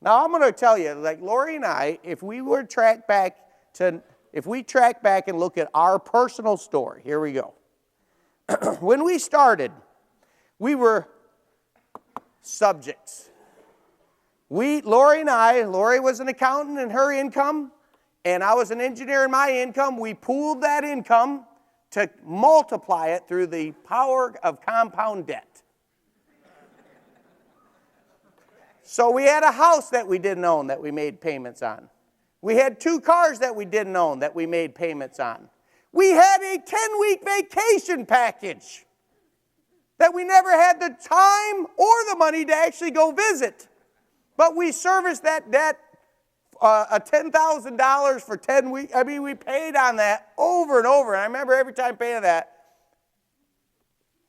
Now, I'm going to tell you, like Lori and I, if we track back and look at our personal story, here we go. When we started, we were subjects. Lori was an accountant in her income, and I was an engineer in my income. We pooled that income to multiply it through the power of compound debt. So we had a house that we didn't own that we made payments on. We had 2 cars that we didn't own that we made payments on. We had a 10-week vacation package that we never had the time or the money to actually go visit. But we serviced that debt, $10,000 for 10 weeks. I mean, we paid on that over and over. And I remember every time paying that.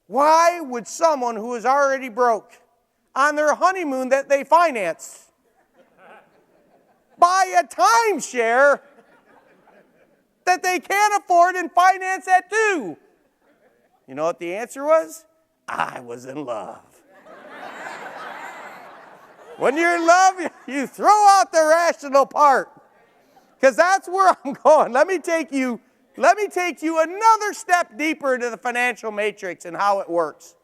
Why would someone who is already broke on their honeymoon that they finance buy a timeshare that they can't afford and finance that too? You know what the answer was? I was in love. When you're in love, you throw out the rational part. Because that's where I'm going. Let me take you another step deeper into the financial matrix and how it works.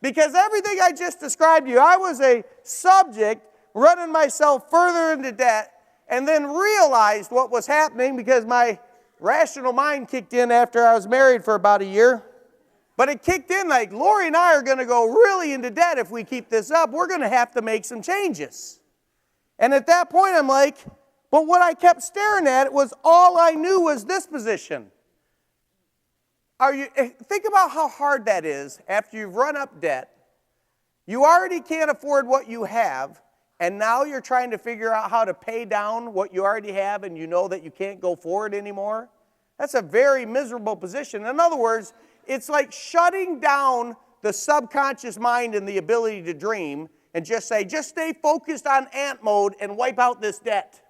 Because everything I just described to you, I was a subject running myself further into debt and then realized what was happening because my rational mind kicked in after I was married for about a year. But it kicked in like, Lori and I are going to go really into debt if we keep this up. We're going to have to make some changes. And at that point, I'm like, but what I kept staring at was all I knew was this position. Think about how hard that is after you've run up debt. You already can't afford what you have, and now you're trying to figure out how to pay down what you already have, and you know that you can't go forward anymore. That's a very miserable position. In other words, it's like shutting down the subconscious mind and the ability to dream and just stay focused on ant mode and wipe out this debt.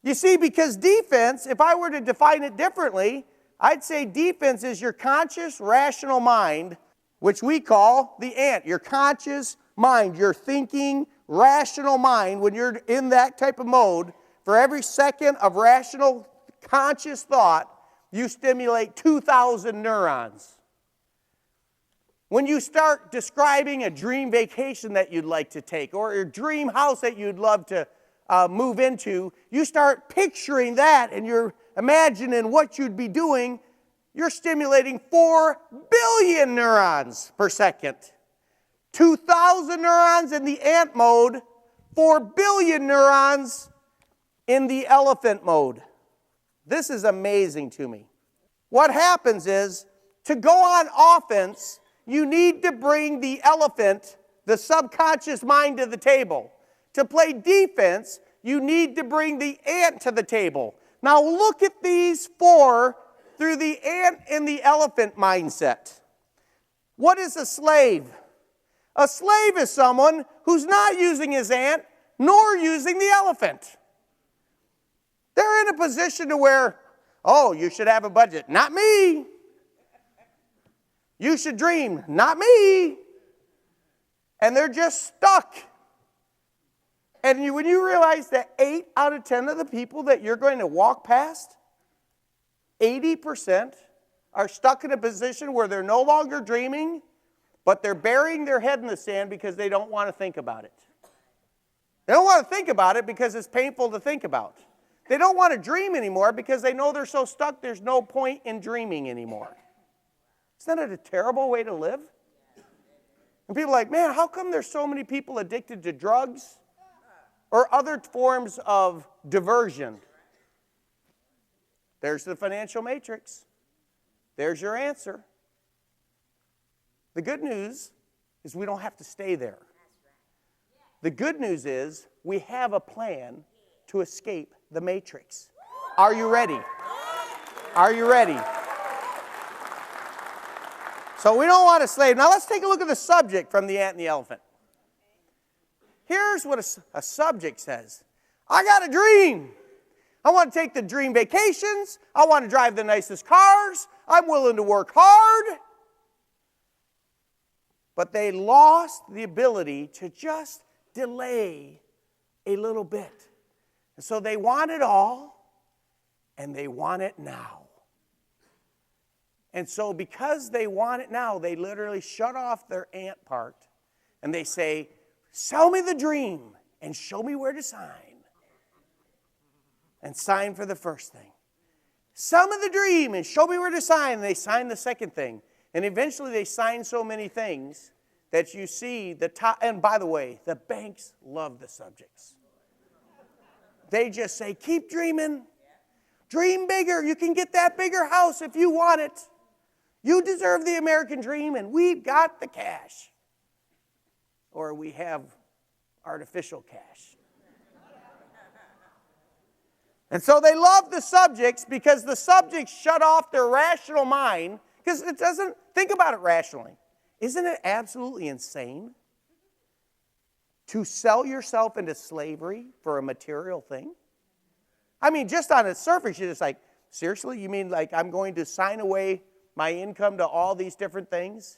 You see, because defense, if I were to define it differently, I'd say defense is your conscious, rational mind, which we call the ant, your conscious mind, your thinking, rational mind. When you're in that type of mode, for every second of rational, conscious thought, you stimulate 2,000 neurons. When you start describing a dream vacation that you'd like to take or a dream house that you'd love to move into, you start picturing that and you're imagining what you'd be doing. You're stimulating 4 billion neurons per second. 2,000 neurons in the ant mode, 4 billion neurons in the elephant mode. This is amazing to me. What happens is, to go on offense, you need to bring the elephant, the subconscious mind, to the table. To play defense, you need to bring the ant to the table. Now look at these 4 through the ant and the elephant mindset. What is a slave? A slave is someone who's not using his ant nor using the elephant. They're in a position to where, oh, you should have a budget. Not me. You should dream. Not me. And they're just stuck. And when you realize that 8 out of 10 of the people that you're going to walk past, 80% are stuck in a position where they're no longer dreaming, but they're burying their head in the sand because they don't want to think about it. They don't want to think about it because it's painful to think about. They don't want to dream anymore because they know they're so stuck there's no point in dreaming anymore. Isn't that a terrible way to live? And people are like, man, how come there's so many people addicted to drugs or other forms of diversion? There's the financial matrix. There's your answer. The good news is we don't have to stay there. The good news is we have a plan to escape the matrix. Are you ready? Are you ready? So we don't want a slave. Now let's take a look at the subject from the ant and the elephant. Here's what a subject says. I got a dream. I want to take the dream vacations. I want to drive the nicest cars. I'm willing to work hard. But they lost the ability to just delay a little bit. And so they want it all, and they want it now. And so because they want it now, they literally shut off their ant part, and they say, sell me the dream and show me where to sign. And sign for the first thing. Sell me the dream and show me where to sign. And they sign the second thing. And eventually they sign so many things that you see the top. And by the way, the banks love the subjects. They just say, keep dreaming. Dream bigger. You can get that bigger house if you want it. You deserve the American dream, and we've got the cash. Or we have artificial cash. And so they love the subjects because the subjects shut off their rational mind, because it doesn't, think about it rationally. Isn't it absolutely insane to sell yourself into slavery for a material thing? I mean, just on its surface, you're just like, seriously? You mean like I'm going to sign away my income to all these different things?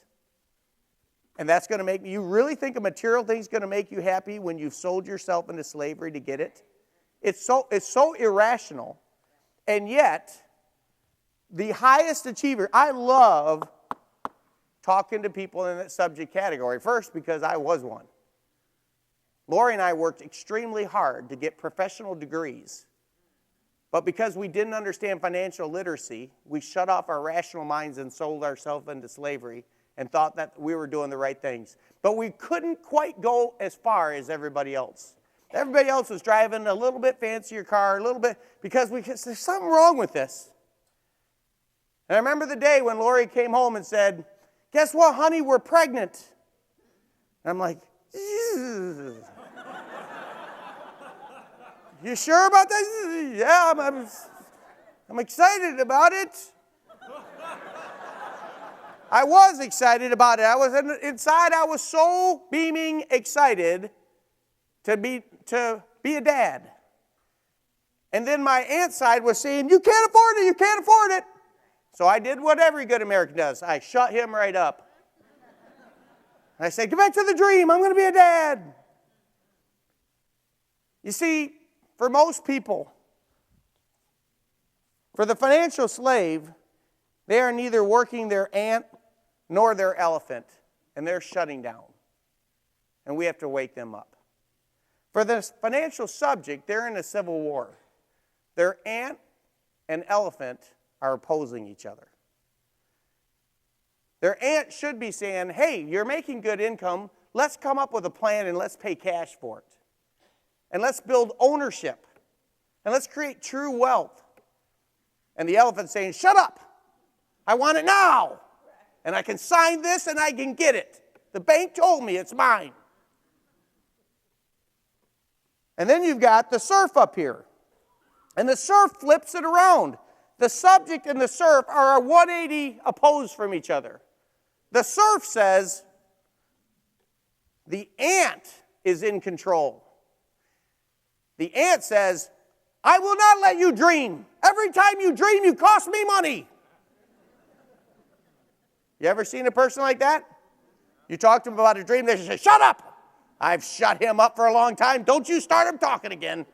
And that's going to make me, you really think a material thing is going to make you happy when you've sold yourself into slavery to get it? It's so irrational. And yet, the highest achiever, I love talking to people in that subject category. First, because I was one. Lori and I worked extremely hard to get professional degrees. But because we didn't understand financial literacy, we shut off our rational minds and sold ourselves into slavery and thought that we were doing the right things. But we couldn't quite go as far as everybody else. Everybody else was driving a little bit fancier car, a little bit, because there's something wrong with this. And I remember the day when Lori came home and said, guess what, honey, we're pregnant. And I'm like, you sure about that? Yeah, I'm excited about it. I was excited about it. Inside, I was so beaming excited to be a dad. And then my aunt's side was saying, you can't afford it, you can't afford it. So I did what every good American does. I shut him right up. And I said, get back to the dream, I'm going to be a dad. You see, for most people, for the financial slave, they are neither working their ant nor their elephant, and they're shutting down. And we have to wake them up. For the financial subject, they're in a civil war. Their ant and elephant are opposing each other. Their ant should be saying, hey, you're making good income. Let's come up with a plan and let's pay cash for it. And let's build ownership. And let's create true wealth. And the elephant saying, shut up. I want it now. And I can sign this and I can get it. The bank told me it's mine. And then you've got the serf up here. And the serf flips it around. The subject and the serf are a 180 opposed from each other. The serf says, the ant is in control. The ant says, I will not let you dream. Every time you dream, you cost me money. You ever seen a person like that? You talk to them about a dream, they say, shut up. I've shut him up for a long time. Don't you start him talking again.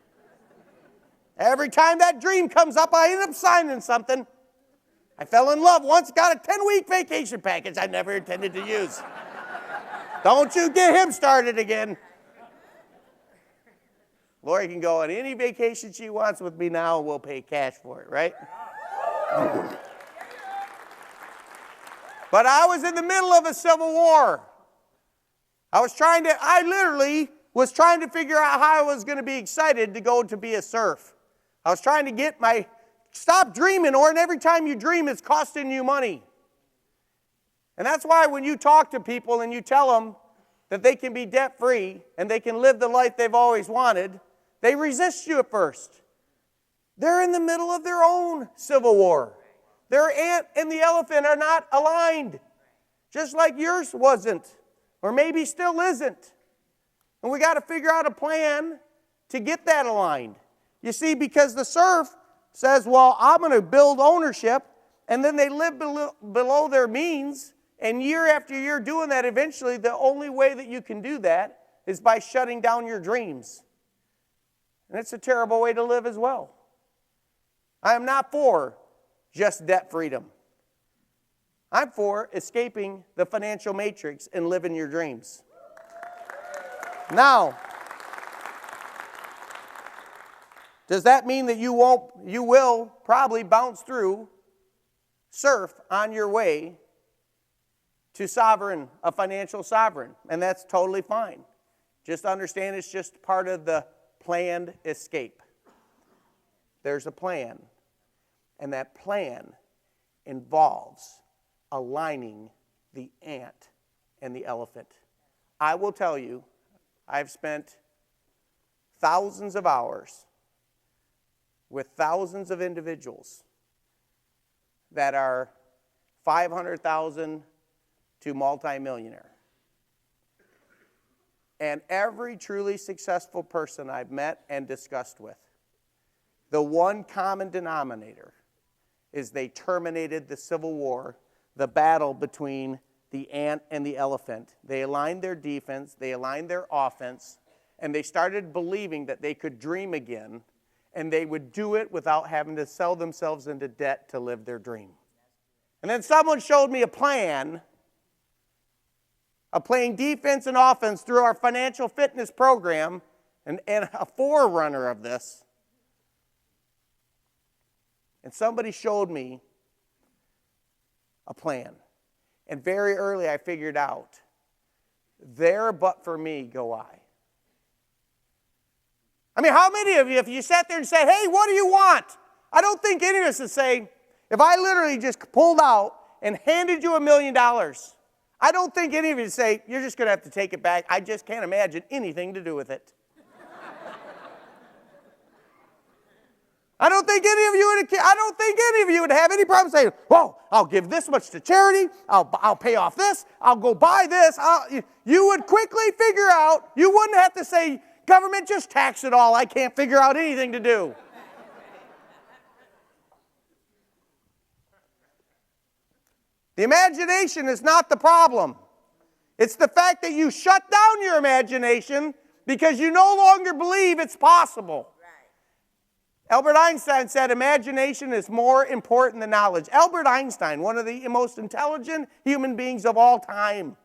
Every time that dream comes up, I end up signing something. I fell in love once, got a 10-week vacation package I never intended to use. Don't you get him started again. Lori can go on any vacation she wants with me now, and we'll pay cash for it, right? But I was in the middle of a civil war. I literally was trying to figure out how I was going to be excited to go to be a serf. I was trying to stop dreaming, Orrin. Every time you dream, it's costing you money. And that's why when you talk to people and you tell them that they can be debt-free and they can live the life they've always wanted, they resist you at first. They're in the middle of their own civil war. Their ant and the elephant are not aligned, just like yours wasn't, or maybe still isn't. And we got to figure out a plan to get that aligned. You see, because the serf says, well, I'm going to build ownership, and then they live below their means, and year after year doing that, eventually the only way that you can do that is by shutting down your dreams. And it's a terrible way to live as well. I am not for just debt freedom. I'm for escaping the financial matrix and living your dreams. Now, does that mean that you will probably bounce through, surf on your way to a financial sovereign? And that's totally fine. Just understand it's just part of the planned escape. There's a plan, and that plan involves aligning the ant and the elephant. I will tell you, I've spent thousands of hours with thousands of individuals that are 500,000 to multimillionaire. And every truly successful person I've met and discussed with, the one common denominator is they terminated the Civil War, the battle between the ant and the elephant. They aligned their defense, they aligned their offense, and they started believing that they could dream again, and they would do it without having to sell themselves into debt to live their dream. And then someone showed me a plan of playing defense and offense through our financial fitness program, and a forerunner of this. And somebody showed me a plan. And very early I figured out, there but for me go I. I mean, how many of you, if you sat there and said, hey, what do you want? I don't think any of us would say, if I literally just pulled out and handed you $1 million, I don't think any of you would say, you're just going to have to take it back. I just can't imagine anything to do with it. I don't think any of you would have any problem saying, whoa, I'll give this much to charity, I'll pay off this, I'll go buy this. You would quickly figure out, you wouldn't have to say, government, just tax it all, I can't figure out anything to do. The imagination is not the problem. It's the fact that you shut down your imagination because you no longer believe it's possible. Albert Einstein said imagination is more important than knowledge. Albert Einstein, one of the most intelligent human beings of all time.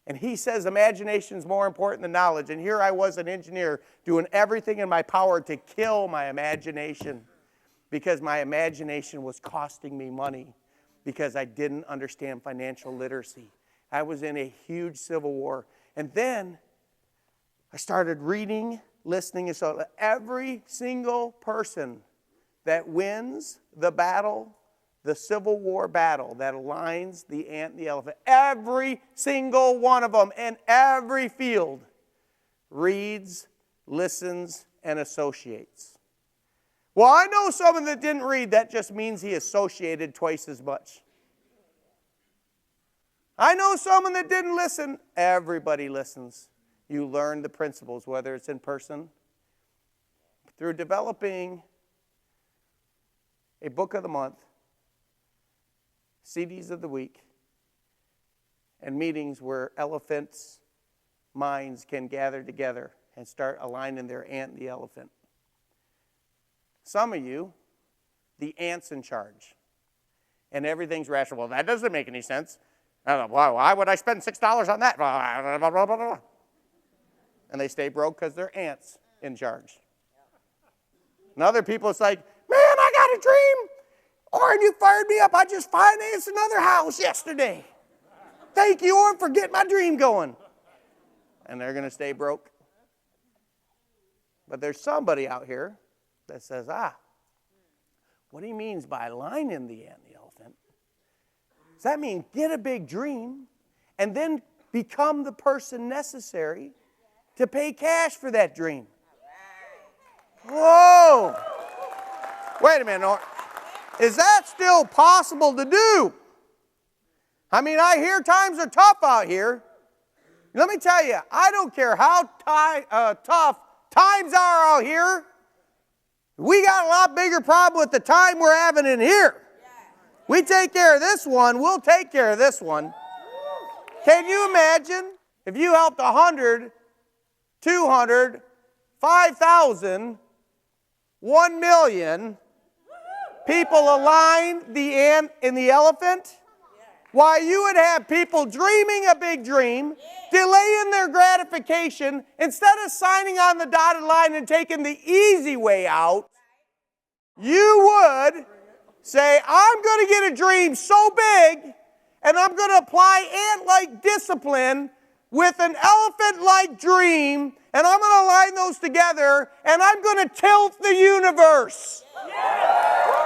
And he says imagination is more important than knowledge. And here I was, an engineer, doing everything in my power to kill my imagination because my imagination was costing me money because I didn't understand financial literacy. I was in a huge civil war. And then I started reading, listening, and so every single person that wins the battle, the Civil War battle that aligns the ant and the elephant, every single one of them in every field reads, listens, and associates. Well, I know someone that didn't read. That just means he associated twice as much. I know someone that didn't listen. Everybody listens. You learn the principles, whether it's in person, through developing a book of the month, CDs of the week, and meetings where elephants' minds can gather together and start aligning their ant and the elephant. Some of you, the ant's in charge, and everything's rational. Well, that doesn't make any sense. Why would I spend $6 on that? And they stay broke because they're ants in charge. And other people, it's like, man, I got a dream. Orrin, you fired me up. I just financed another house yesterday. Thank you, Orrin, for getting my dream going. And they're going to stay broke. But there's somebody out here that says, what he means by aligning the ant and the elephant, does that mean get a big dream and then become the person necessary to pay cash for that dream? Whoa! Wait a minute, is that still possible to do? I mean, I hear times are tough out here. Let me tell you, I don't care how tough times are out here. We got a lot bigger problem with the time we're having in here. We take care of this one, we'll take care of this one. Can you imagine if you helped 100, 200, 5,000, 1 million people align the ant and the elephant, why you would have people dreaming a big dream, delaying their gratification, instead of signing on the dotted line and taking the easy way out, you would say, I'm going to get a dream so big, and I'm going to apply ant-like discipline with an elephant-like dream, and I'm going to align those together, and I'm going to tilt the universe. Yeah.